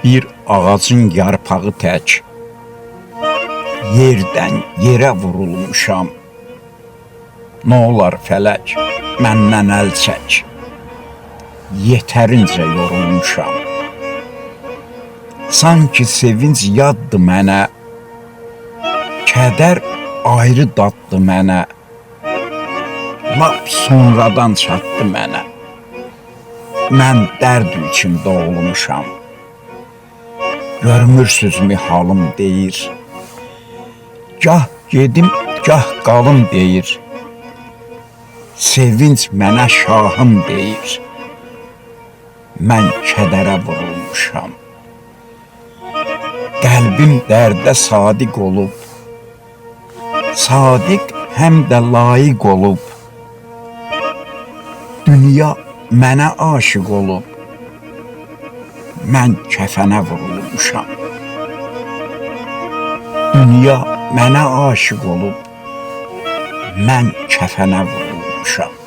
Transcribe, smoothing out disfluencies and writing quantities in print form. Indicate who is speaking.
Speaker 1: Bir ağacın yarpağı tək, yerdən yerə vurulmuşam. Nə olar fələk, məndən əl çək, yetərincə yorulmuşam. Sanki sevinç yaddı mənə, kədər ayrı daddı mənə. Lap sonradan çatdı mənə, mən dərd içində olmuşam. Görmürsüzmü halım deyir, gah gedim, gah qalım deyir. Sevinç mənə şahım deyir, mən kədərə vurulmuşam. Qəlbim dərdə sadiq olub, sadiq həm də layiq olub. Dünya mənə aşiq olub, mən kəfənə vurulmuşam. Dünya mənə aşiq olub, mən kəfənə vurulmuşam.